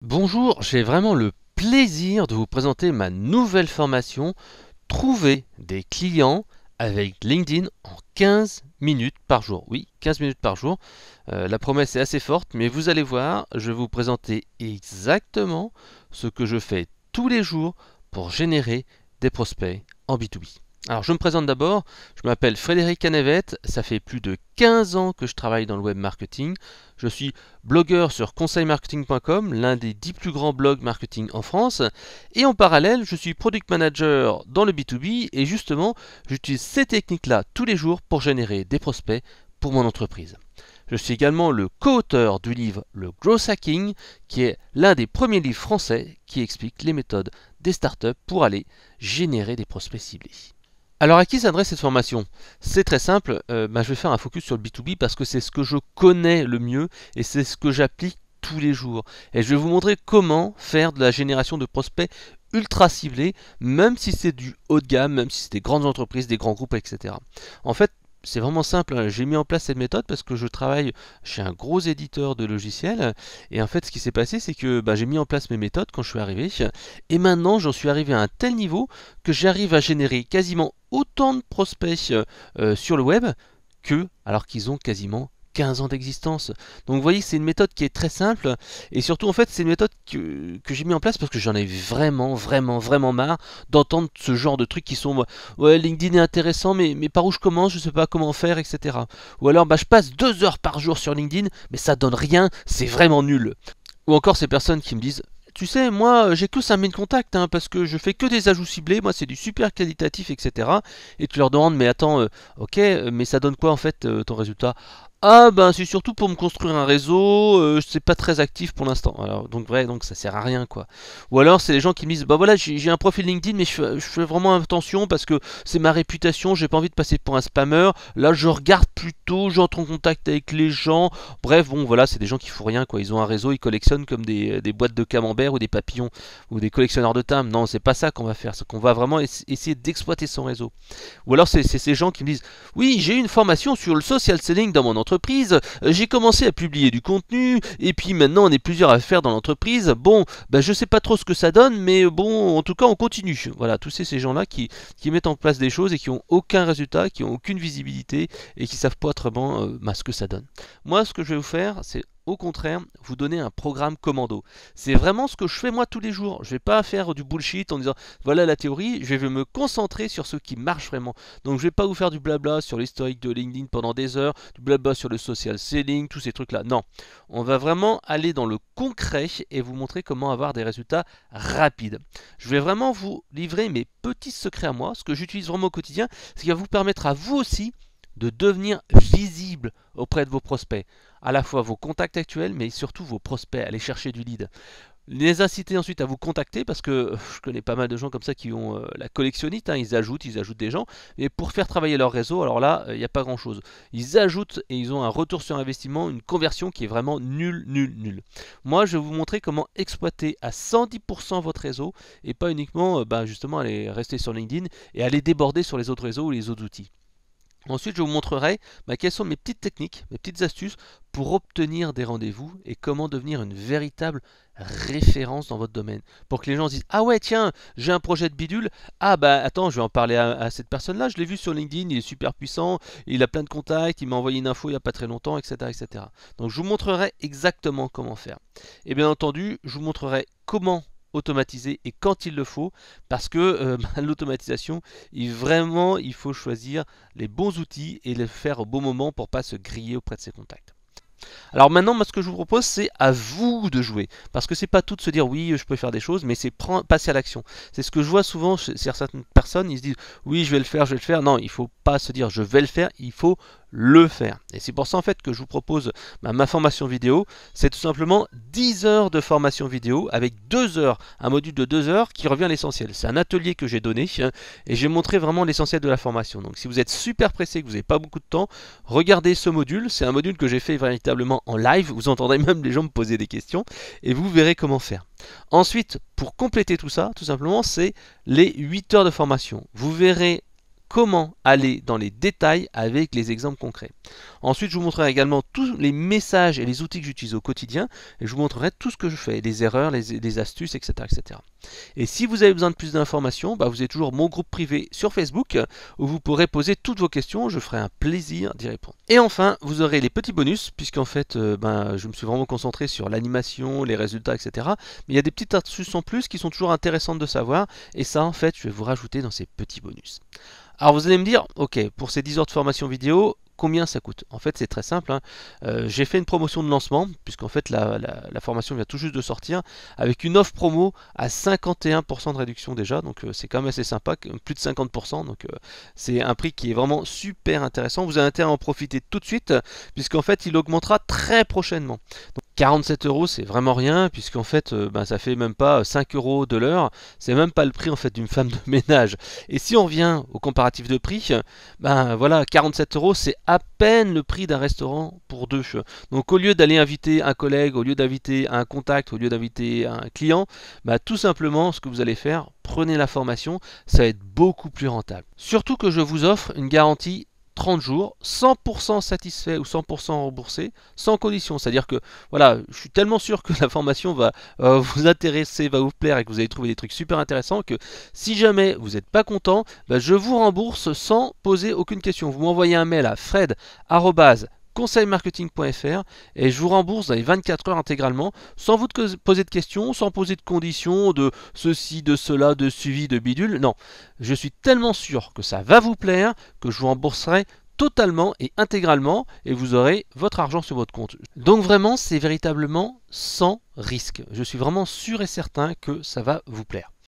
Bonjour, j'ai vraiment le plaisir de vous présenter ma nouvelle formation Trouver des clients avec LinkedIn en 15 minutes par jour. Oui, 15 minutes par jour. La promesse est assez forte, mais vous allez voir, je vais vous présenter exactement ce que je fais tous les jours pour générer des prospects en B2B. Alors je me présente d'abord, je m'appelle Frédéric Canavet, ça fait plus de 15 ans que je travaille dans le web marketing. Je suis blogueur sur conseilmarketing.com, l'un des 10 plus grands blogs marketing en France. Et en parallèle, je suis product manager dans le B2B et justement, j'utilise ces techniques-là tous les jours pour générer des prospects pour mon entreprise. Je suis également le co-auteur du livre Le Growth Hacking, qui est l'un des premiers livres français qui explique les méthodes des startups pour aller générer des prospects ciblés. Alors à qui s'adresse cette formation? C'est très simple, je vais faire un focus sur le B2B parce que c'est ce que je connais le mieux et c'est ce que j'applique tous les jours. Et je vais vous montrer comment faire de la génération de prospects ultra ciblés, même si c'est du haut de gamme, même si c'est des grandes entreprises, des grands groupes, etc. En fait, c'est vraiment simple, hein. J'ai mis en place cette méthode parce que je travaille chez un gros éditeur de logiciels et en fait ce qui s'est passé c'est que j'ai mis en place mes méthodes quand je suis arrivé et maintenant j'en suis arrivé à un tel niveau que j'arrive à générer quasiment autant de prospects sur le web que alors qu'ils ont quasiment 15 ans d'existence. Donc vous voyez, c'est une méthode qui est très simple et surtout en fait c'est une méthode que j'ai mis en place parce que j'en ai vraiment marre d'entendre ce genre de trucs qui sont ouais, LinkedIn est intéressant mais par où je commence, je sais pas comment faire, etc. Ou alors je passe 2 heures par jour sur LinkedIn mais ça donne rien, c'est vraiment nul. Ou encore ces personnes qui me disent tu sais, moi j'ai que 5000 contacts hein, parce que je fais que des ajouts ciblés, moi c'est du super qualitatif, etc. Et tu leur demandes, mais attends, ok, mais ça donne quoi en fait ton résultat? Ah ben c'est surtout pour me construire un réseau, c'est pas très actif pour l'instant. Alors donc ça sert à rien quoi. Ou alors c'est les gens qui me disent bah voilà j'ai un profil LinkedIn mais je fais vraiment attention parce que c'est ma réputation, j'ai pas envie de passer pour un spammer. Là je regarde plutôt, j'entre en contact avec les gens. Bref bon voilà c'est des gens qui font rien quoi. Ils ont un réseau, ils collectionnent comme des boîtes de camembert ou des papillons ou des collectionneurs de timbres. Non c'est pas ça qu'on va faire, c'est qu'on va vraiment essayer d'exploiter son réseau. Ou alors c'est ces gens qui me disent oui j'ai eu une formation sur le social selling dans mon entreprise. J'ai commencé à publier du contenu, et puis maintenant on est plusieurs à le faire dans l'entreprise. Bon, je sais pas trop ce que ça donne, mais bon, en tout cas on continue. Voilà, tous ces gens-là qui mettent en place des choses et qui ont aucun résultat, qui ont aucune visibilité et qui savent pas très bien ce que ça donne. Moi, ce que je vais vous faire, c'est au contraire, vous donner un programme commando. C'est vraiment ce que je fais moi tous les jours. Je vais pas faire du bullshit en disant voilà la théorie, je vais me concentrer sur ce qui marche vraiment. Donc je vais pas vous faire du blabla sur l'historique de LinkedIn pendant des heures, du blabla sur le social selling, tous ces trucs-là. Non, on va vraiment aller dans le concret et vous montrer comment avoir des résultats rapides. Je vais vraiment vous livrer mes petits secrets à moi, ce que j'utilise vraiment au quotidien, ce qui va vous permettre à vous aussi de devenir visible auprès de vos prospects, à la fois vos contacts actuels mais surtout vos prospects, aller chercher du lead. Les inciter ensuite à vous contacter parce que je connais pas mal de gens comme ça qui ont la collectionnite, hein, ils ajoutent des gens et pour faire travailler leur réseau, alors là il n'y a pas grand chose. Ils ajoutent et ils ont un retour sur investissement, une conversion qui est vraiment nulle. Moi je vais vous montrer comment exploiter à 110% votre réseau et pas uniquement justement aller rester sur LinkedIn et aller déborder sur les autres réseaux ou les autres outils. Ensuite, je vous montrerai quelles sont mes petites techniques, mes petites astuces pour obtenir des rendez-vous et comment devenir une véritable référence dans votre domaine. Pour que les gens se disent ah ouais tiens, j'ai un projet de bidule, ah attends, je vais en parler à cette personne-là, je l'ai vu sur LinkedIn, il est super puissant, il a plein de contacts, il m'a envoyé une info il n'y a pas très longtemps, etc. Donc je vous montrerai exactement comment faire. Et bien entendu, je vous montrerai comment automatiser et quand il le faut parce que l'automatisation vraiment il faut choisir les bons outils et les faire au bon moment pour pas se griller auprès de ses contacts. Alors maintenant, moi, ce que je vous propose, c'est à vous de jouer. Parce que c'est pas tout de se dire oui, je peux faire des choses, mais c'est passer à l'action. C'est ce que je vois souvent chez certaines personnes, ils se disent oui, je vais le faire. Non, il faut pas se dire je vais le faire, il faut le faire. Et c'est pour ça en fait que je vous propose ma formation vidéo. C'est tout simplement 10 heures de formation vidéo avec 2 heures, un module de 2 heures qui revient à l'essentiel. C'est un atelier que j'ai donné et j'ai montré vraiment l'essentiel de la formation. Donc si vous êtes super pressé, que vous n'avez pas beaucoup de temps, regardez ce module. C'est un module que j'ai fait véritablement en live. Vous entendrez même les gens me poser des questions et vous verrez comment faire. Ensuite, pour compléter tout ça, tout simplement, c'est les 8 heures de formation. Vous verrez comment aller dans les détails avec les exemples concrets. Ensuite, je vous montrerai également tous les messages et les outils que j'utilise au quotidien et je vous montrerai tout ce que je fais, les erreurs, les astuces, etc., etc. Et si vous avez besoin de plus d'informations, vous avez toujours mon groupe privé sur Facebook où vous pourrez poser toutes vos questions, je ferai un plaisir d'y répondre. Et enfin, vous aurez les petits bonus, puisqu'en fait, je me suis vraiment concentré sur l'animation, les résultats, etc. Mais il y a des petites astuces en plus qui sont toujours intéressantes de savoir, et ça, en fait, je vais vous rajouter dans ces petits bonus. Alors vous allez me dire, ok, pour ces 10 heures de formation vidéo, combien ça coûte? En fait, c'est très simple, hein. J'ai fait une promotion de lancement, puisqu'en fait, la formation vient tout juste de sortir, avec une offre promo à 51% de réduction déjà, donc c'est quand même assez sympa, plus de 50%, donc c'est un prix qui est vraiment super intéressant. Vous avez intérêt à en profiter tout de suite, puisqu'en fait, il augmentera très prochainement. Donc, 47 euros, c'est vraiment rien, puisqu'en fait, ça fait même pas 5 euros de l'heure, c'est même pas le prix en fait d'une femme de ménage. Et si on revient au comparatif de prix, voilà, 47 euros, c'est à peine le prix d'un restaurant pour deux. Donc au lieu d'aller inviter un collègue, au lieu d'inviter un contact, au lieu d'inviter un client, tout simplement, ce que vous allez faire, prenez la formation, ça va être beaucoup plus rentable. Surtout que je vous offre une garantie 30 jours, 100% satisfait ou 100% remboursé, sans condition. C'est-à-dire que, voilà, je suis tellement sûr que la formation va vous intéresser, va vous plaire et que vous allez trouver des trucs super intéressants que si jamais vous n'êtes pas content, je vous rembourse sans poser aucune question. Vous m'envoyez un mail à fred@conseilmarketing.fr et je vous rembourse dans les 24 heures intégralement, sans vous poser de questions, sans poser de conditions, de ceci, de cela, de suivi, de bidule. Non, je suis tellement sûr que ça va vous plaire que je vous rembourserai totalement et intégralement et vous aurez votre argent sur votre compte. Donc vraiment, c'est véritablement sans risque. Je suis vraiment sûr et certain que ça va vous plaire.